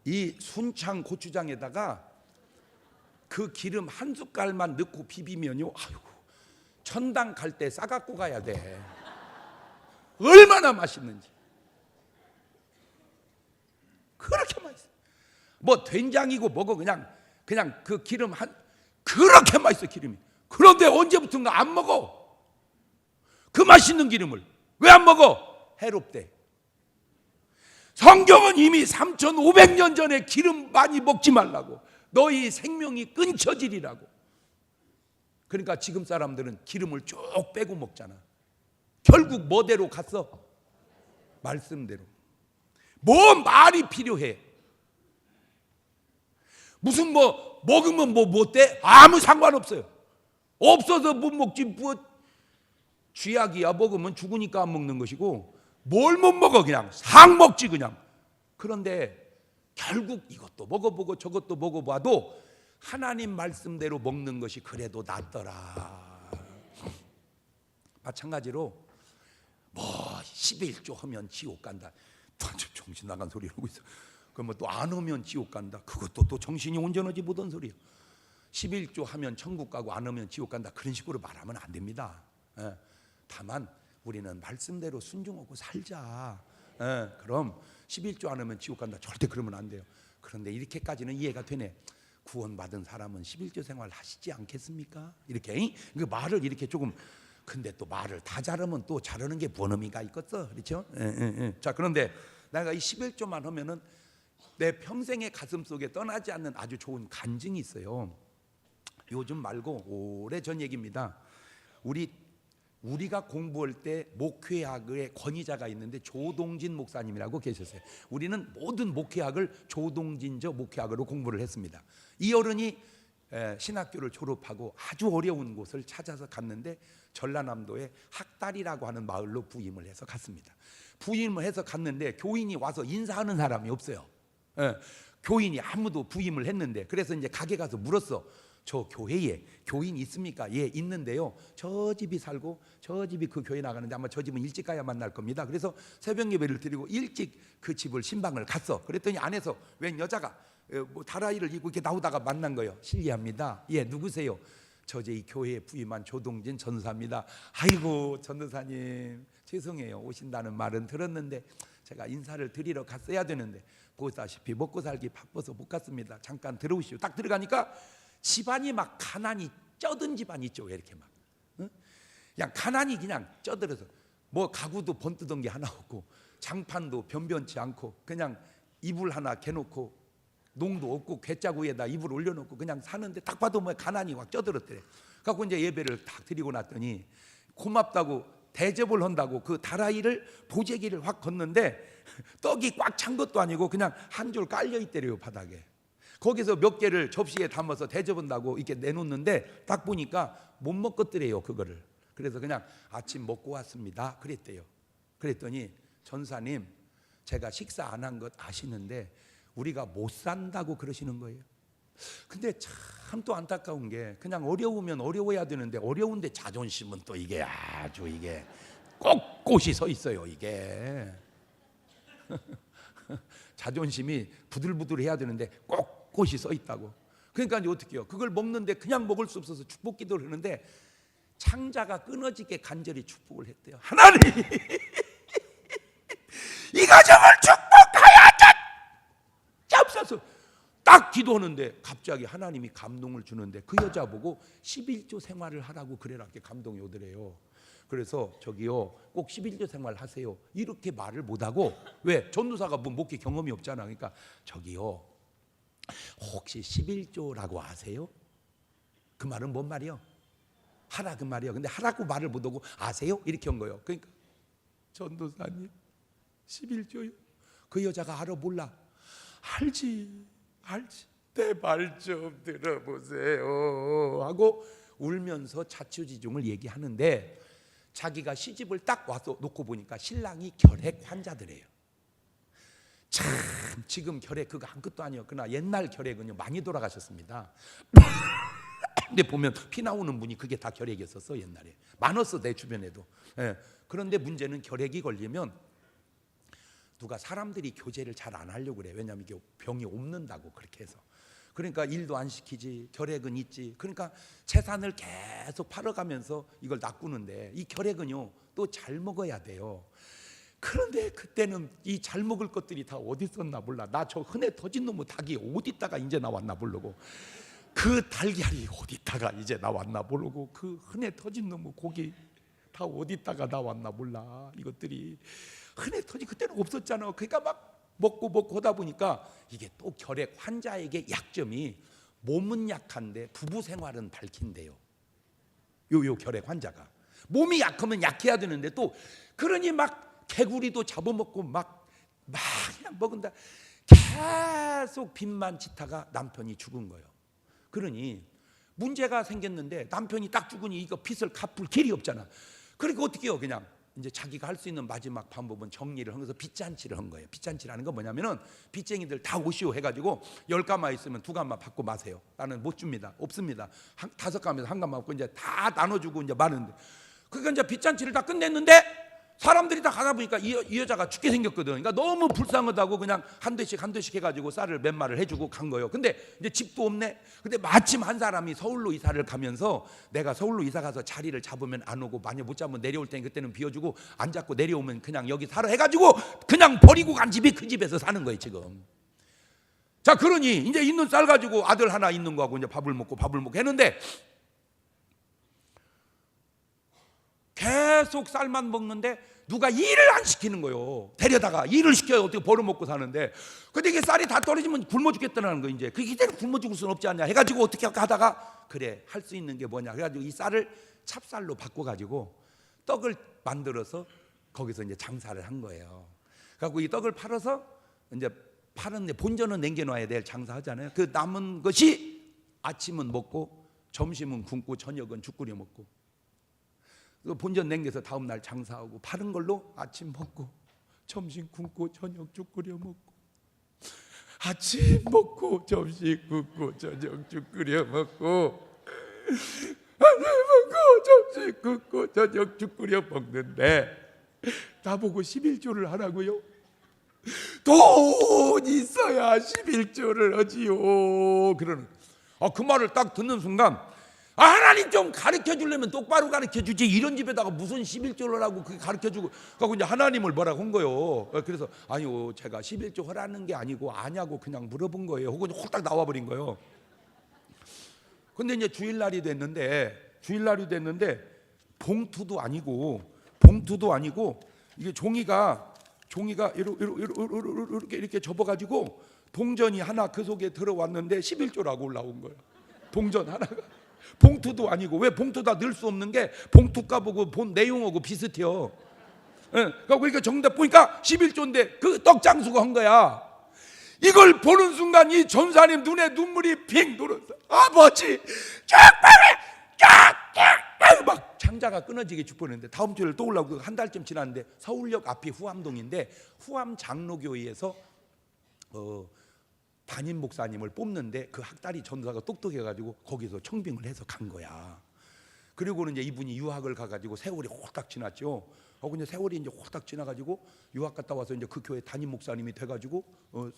이 순창 고추장에다가 그 기름 한 숟갈만 넣고 비비면요, 아이고, 천당 갈 때 싸갖고 가야 돼. 얼마나 맛있는지. 그렇게 맛있어. 뭐 된장이고 뭐고 그냥 그 기름 그렇게 맛있어, 기름이. 그런데 언제부턴가 안 먹어. 그 맛있는 기름을 왜 안 먹어? 해롭대. 성경은 이미 3,500년 전에 기름 많이 먹지 말라고, 너희 생명이 끊겨지리라고. 그러니까 지금 사람들은 기름을 쭉 빼고 먹잖아. 결국 뭐대로 갔어? 말씀대로. 뭐 말이 필요해? 무슨 뭐 먹으면 뭐 돼? 아무 상관없어요. 없어서 못 먹지, 뭐 쥐약이야. 먹으면 죽으니까 안 먹는 것이고, 뭘 못 먹어? 그냥 상 먹지 그냥. 그런데 결국 이것도 먹어보고 저것도 먹어봐도 하나님 말씀대로 먹는 것이 그래도 낫더라. 마찬가지로 뭐 11조 하면 지옥 간다. 정신 나간 소리 하고 있어. 그러면 또 안 오면 지옥 간다. 그것도 또 정신이 온전하지 못한 소리야. 11조 하면 천국 가고 안 오면 지옥 간다. 그런 식으로 말하면 안 됩니다. 다만 우리는 말씀대로 순종하고 살자. 그럼 11조 안 하면 지옥 간다. 절대 그러면 안 돼요. 그런데 이렇게까지는 이해가 되네. 구원받은 사람은 11조 생활 하시지 않겠습니까? 이렇게 그 말을 이렇게 조금, 근데 또 말을 다 잘하면 또 잘하는 게 뭔 의미가 있겠어, 그렇죠? 자, 그런데 내가 이 11조만 하면은 내 평생의 가슴 속에 떠나지 않는 아주 좋은 간증이 있어요. 요즘 말고 오래전 얘기입니다. 우리가 공부할 때 목회학의 권위자가 있는데 조동진 목사님이라고 계셨어요. 우리는 모든 목회학을 조동진 목회학으로 공부를 했습니다. 이 어른이 신학교를 졸업하고 아주 어려운 곳을 찾아서 갔는데 전라남도의 학달이라고 하는 마을로 부임을 해서 갔습니다. 부임을 해서 갔는데 교인이 와서 인사하는 사람이 없어요. 교인이 아무도 부임을 했는데, 그래서 이제 가게 가서 물었어. 저 교회에 교인 있습니까? 예, 있는데요. 저 집이 살고 저 집이 그 교회 나가는데 아마 저 집은 일찍 가야 만날 겁니다. 그래서 새벽 예배를 드리고 일찍 그 집을 신방을 갔어. 그랬더니 안에서 웬 여자가 뭐 다라이를 입고 이렇게 나오다가 만난 거예요. 실례합니다. 예, 누구세요? 저 이 교회에 부임한 조동진 전도사입니다. 아이고, 전도사님 죄송해요. 오신다는 말은 들었는데 제가 인사를 드리러 갔어야 되는데 보다시피 먹고 살기 바빠서 못 갔습니다. 잠깐 들어오시오. 딱 들어가니까 집안이 막 가난이 쩌든 집안 있죠. 이렇게 막 그냥 가난이 그냥 쩌들어서 뭐 가구도 번뜨던 게 하나 없고 장판도 변변치 않고 그냥 이불 하나 개놓고 농도 없고 괴짜구에다 이불 올려놓고 그냥 사는데 딱 봐도 뭐 가난이 확 쩌들었대. 그래서 이제 예배를 딱 드리고 났더니 고맙다고 대접을 한다고 그 다라이를 보재기를 확 걷는데 떡이 꽉 찬 것도 아니고 그냥 한 줄 깔려 있대요, 바닥에. 거기서 몇 개를 접시에 담아서 대접한다고 이렇게 내놓는데 딱 보니까 못 먹겠더래요, 그거를. 그래서 그냥 아침 먹고 왔습니다 그랬대요. 그랬더니 전사님, 제가 식사 안 한 것 아시는데 우리가 못 산다고 그러시는 거예요. 근데 참 또 안타까운 게 그냥 어려우면 어려워야 되는데 어려운데 자존심은 또 이게 아주 이게 꼿꼿이 서 있어요, 이게. 자존심이 부들부들해야 되는데 꼿꼿이 서 있다고. 그러니까 이제 어떻게 해요? 그걸 먹는데 그냥 먹을 수 없어서 축복 기도를 하는데 창자가 끊어지게 간절히 축복을 했대요. 하나님, 이 가정을 축복하여 주옵소서. 딱 기도하는데 갑자기 하나님이 감동을 주는데 그 여자 보고 11조 생활을 하라고 그래라, 이렇게 감동이 오더래요. 그래서 저기요, 꼭 11조 생활 하세요 이렇게 말을 못하고, 왜? 전도사가 뭐 목회 경험이 없잖아. 그러니까 저기요, 혹시 11조라고 아세요? 그 말은 뭔 말이요? 하라 그 말이요. 근데 하라고 말을 못하고 아세요? 이렇게 한 거예요. 그러니까 전도사님 11조요? 그 여자가 알아 몰라? 알지 내 말 좀 들어보세요 하고 울면서 자초지종을 얘기하는데 자기가 시집을 딱 와서 놓고 보니까 신랑이 결핵 환자들이에요. 참 지금 결핵 그거 한 것도 아니에요. 그러나 옛날 결핵은요 많이 돌아가셨습니다. 근데 보면 피 나오는 분이 그게 다 결핵이었었어. 옛날에 많았어, 내 주변에도. 그런데 문제는 결핵이 걸리면 누가 사람들이 교제를 잘 안 하려고 그래. 왜냐하면 이게 병이 옮는다고 그렇게 해서. 그러니까 일도 안 시키지, 결핵은 있지. 그러니까 재산을 계속 팔아가면서 이걸 낚우는데, 이 결핵은요 또 잘 먹어야 돼요. 그런데 그때는 이 잘 먹을 것들이 다 어디 있었나 몰라. 나 저 흔해 터진 놈의 닭이 어디다가 이제 나왔나 모르고, 그 달걀이 어디다가 이제 나왔나 모르고, 그 흔해 터진 놈의 고기 다 어디다가 나왔나 몰라. 이것들이 흔해 터진, 그때는 없었잖아. 그러니까 막 먹고 하다 보니까 이게 또 결핵 환자에게 약점이, 몸은 약한데 부부 생활은 밝힌대요. 요 결핵 환자가 몸이 약하면 약해야 되는데, 또 그러니 막 개구리도 잡아먹고 막 그냥 먹은다. 계속 빚만 짓다가 남편이 죽은 거예요. 그러니 문제가 생겼는데, 남편이 딱 죽으니 이거 빚을 갚을 길이 없잖아. 그러니까 어떻게 해요? 그냥 이제 자기가 할 수 있는 마지막 방법은 정리를 하면서 빚잔치를 한 거예요. 빚잔치라는 건 뭐냐면은, 빚쟁이들 다 오시오 해가지고 10가마 있으면 2가마 받고 마세요. 나는 못 줍니다. 없습니다. 5가마에서 1가마 받고 이제 다 나눠주고 이제 마는데, 그러니까 이제 빚잔치를 다 끝냈는데 사람들이 다 가다 보니까 이 여자가 죽게 생겼거든. 그러니까 너무 불쌍하다고 그냥 한 대씩 해가지고 쌀을 몇 마를 해주고 간 거예요. 근데 이제 집도 없네. 근데 마침 한 사람이 서울로 이사를 가면서, 내가 서울로 이사 가서 자리를 잡으면 안 오고, 만약 못 잡으면 내려올 테니 그때는 비워주고, 안 잡고 내려오면 그냥 여기 살아 해가지고 그냥 버리고 간 집이 그 집에서 사는 거예요 지금. 자, 그러니 이제 있는 쌀 가지고 아들 하나 있는 거하고 이제 밥을 먹고 했는데, 계속 쌀만 먹는데 누가 일을 안 시키는 거예요. 데려다가 일을 시켜야 어떻게 벌어먹고 사는데, 근데 이게 쌀이 다 떨어지면 굶어 죽겠다는 거. 이제 그게 이대로 굶어 죽을 수는 없지 않냐 해가지고 어떻게 하다가, 그래 할 수 있는 게 뭐냐 그래가지고 이 쌀을 찹쌀로 바꿔가지고 떡을 만들어서 거기서 이제 장사를 한 거예요. 그래갖고 이 떡을 팔아서 이제 파는데, 본전은 남겨놔야 될 장사하잖아요. 그 남은 것이 아침은 먹고, 점심은 굶고, 저녁은 죽 끓여 먹고, 본전 남겨서 다음 날 장사하고, 파는 걸로 아침 먹고, 점심 굶고, 저녁 죽 끓여 먹고, 아침 먹고, 점심 굶고, 저녁 죽 끓여 먹고, 아침 먹고, 점심 굶고, 저녁 죽 끓여 먹는데, 나보고 11조를 하라고요? 돈 있어야 11조를 하지요. 그러는, 그 말을 딱 듣는 순간, 하나님 좀 가르쳐 주려면 똑바로 가르쳐 주지, 이런 집에다가 무슨 11조를 하고 그게 가르쳐 주고. 그러고 이제 하나님을 뭐라고 한 거예요. 그래서 아니요, 제가 11조 하라는 게 아니고 아냐고 그냥 물어본 거예요. 혹은 홀딱 나와버린 거예요. 근데 이제 주일날이 됐는데 봉투도 아니고 이게 종이가 이렇게 접어가지고 동전이 하나 그 속에 들어왔는데 11조라고 올라온 거예요. 동전 하나가. 봉투도 아니고, 왜 봉투다 넣을 수 없는 게 봉투가 보고 본 내용하고 비슷해요. 그러니까 정답 보니까 11조인데 그 떡장수가 한 거야. 이걸 보는 순간 이 전사님 눈에 눈물이 핑 돌았어. 아버지, 막 창자가 끊어지게 죽버렸는데, 다음 주에 또 올라오고 한 달쯤 지났는데, 서울역 앞이 후암동인데 후암 장로교회에서 담임 목사님을 뽑는데, 그 학다리 전도사가 똑똑해가지고 거기서 청빙을 해서 간 거야. 그리고는 이제 이분이 유학을 가가지고 세월이 홀딱 지났죠. 이제 세월이 이제 홀딱 지나가지고 유학 갔다 와서 이제 그 교회 담임 목사님이 돼가지고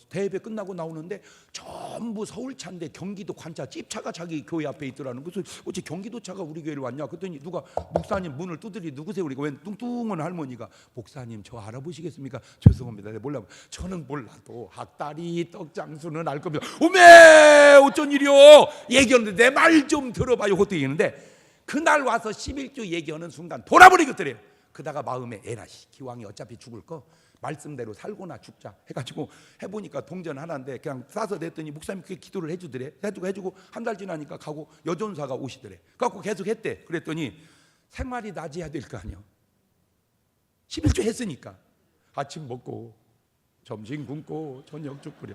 대예배 끝나고 나오는데 전부 서울차인데 경기도 관차 찝차가 자기 교회 앞에 있더라는. 그래서 어째 경기도차가 우리 교회를 왔냐 그랬더니, 누가 목사님 문을 두드리, 누구세요? 그러니까 웬 뚱뚱한 할머니가, 목사님 저 알아보시겠습니까? 죄송합니다, 네, 몰라. 저는 몰라도 학다리 떡장수는 알 겁니다. 오메 어쩐 일이요? 얘기하는데 내 말 좀 들어봐요. 그것도 얘기하는데, 그날 와서 11조 얘기하는 순간 돌아버리겠더래요. 그다가 마음에, 에라씨 기왕이 어차피 죽을 거 말씀대로 살고나 죽자 해가지고 해보니까 동전 하나인데 그냥 싸서 냈더니 목사님 그게 기도를 해주더래. 해주고 한 달 지나니까 가고 여전사가 오시더래. 그래갖고 계속 했대. 그랬더니 생활이 낮아야 될 거 아니야. 11조 했으니까 아침 먹고 점심 굶고 저녁 죽 끓여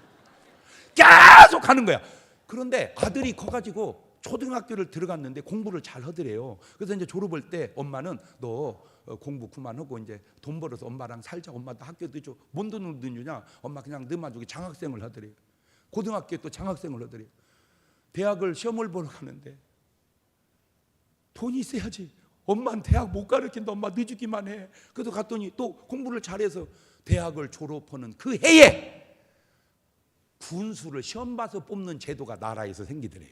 계속 하는 거야. 그런데 아들이 커가지고 초등학교를 들어갔는데 공부를 잘 하더래요. 그래서 이제 졸업할 때 엄마는, 너 공부 그만하고 이제 돈 벌어서 엄마랑 살자. 엄마도 학교도 줘. 뭔 돈을 주냐? 엄마 그냥 너만 주기 장학생을 하더래요. 고등학교에 또 장학생을 하더래요. 대학을 시험을 보러 가는데 돈이 있어야지. 엄마는 대학 못 가르친다. 엄마 늦기만 해. 그래서 갔더니 또 공부를 잘해서 대학을 졸업하는 그 해에 군수를 시험 봐서 뽑는 제도가 나라에서 생기더래요.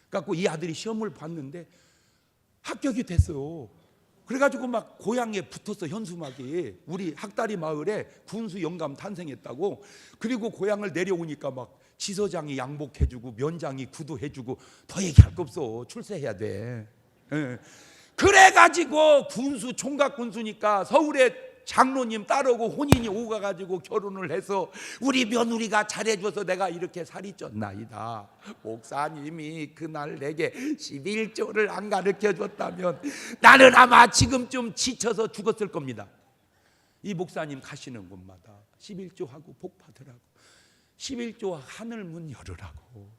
그래갖고 이 아들이 시험을 봤는데 합격이 됐어요. 그래가지고 막 고향에 붙었어. 현수막이 우리 학다리 마을에 군수 영감 탄생했다고. 그리고 고향을 내려오니까 막 지서장이 양복해주고 면장이 구두해주고 더 얘기할 거 없어. 출세해야 돼. 예. 그래가지고 군수 총각 군수니까 서울에 장로님 따르고 혼인이 오가가지고 결혼을 해서 우리 며느리가 잘해줘서 내가 이렇게 살이 쪘나이다. 목사님이 그날 내게 11조를 안 가르쳐줬다면 나는 아마 지금쯤 지쳐서 죽었을 겁니다. 이 목사님 가시는 곳마다 11조 하고 복 받으라고, 11조 하늘 문 열으라고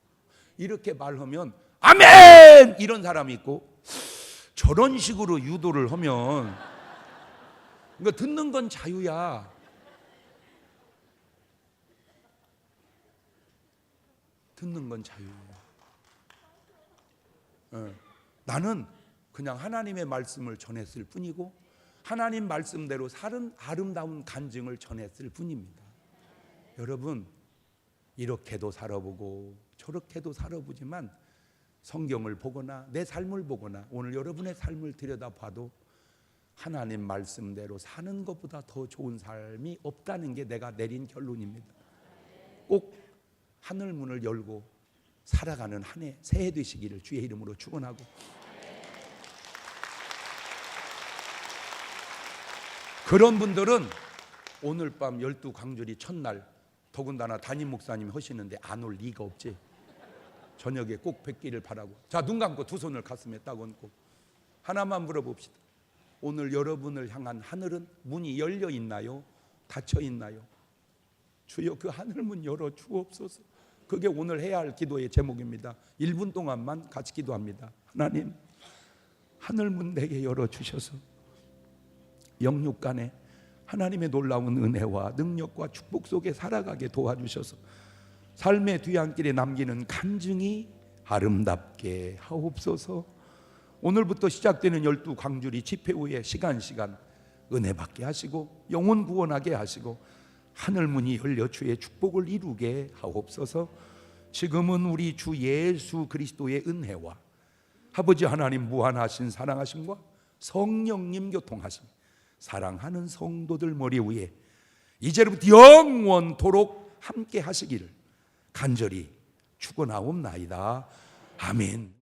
이렇게 말하면 아멘 이런 사람이 있고, 저런 식으로 유도를 하면, 그러니까 듣는 건 자유야. 듣는 건 자유야. 나는 그냥 하나님의 말씀을 전했을 뿐이고 하나님 말씀대로 사는 아름다운 간증을 전했을 뿐입니다. 여러분, 이렇게도 살아보고 저렇게도 살아보지만 성경을 보거나 내 삶을 보거나 오늘 여러분의 삶을 들여다봐도 하나님 말씀대로 사는 것보다 더 좋은 삶이 없다는 게 내가 내린 결론입니다. 꼭 하늘 문을 열고 살아가는 한 해, 새해 되시기를 주의 이름으로 축원하고, 그런 분들은 오늘 밤 12강절이 첫날 더군다나 담임 목사님 하시는데 안 올 리가 없지. 저녁에 꼭 뵙기를 바라고. 자, 눈 감고 두 손을 가슴에 딱 얹고 하나만 물어봅시다. 오늘 여러분을 향한 하늘은 문이 열려 있나요? 닫혀 있나요? 주여 그 하늘 문 열어 주옵소서. 그게 오늘 해야 할 기도의 제목입니다. 1분 동안만 같이 기도합니다. 하나님, 하늘 문 내게 열어 주셔서 영육간에 하나님의 놀라운 은혜와 능력과 축복 속에 살아가게 도와주셔서 삶의 뒤안길에 남기는 간증이 아름답게 하옵소서. 오늘부터 시작되는 12강주리 집회 후에 시간 은혜 받게 하시고 영혼 구원하게 하시고 하늘문이 열려 주의 축복을 이루게 하옵소서. 지금은 우리 주 예수 그리스도의 은혜와 아버지 하나님 무한하신 사랑하심과 성령님 교통하심, 사랑하는 성도들 머리 위에 이제부터 영원토록 함께 하시기를 간절히 축원하옵나이다. 아멘.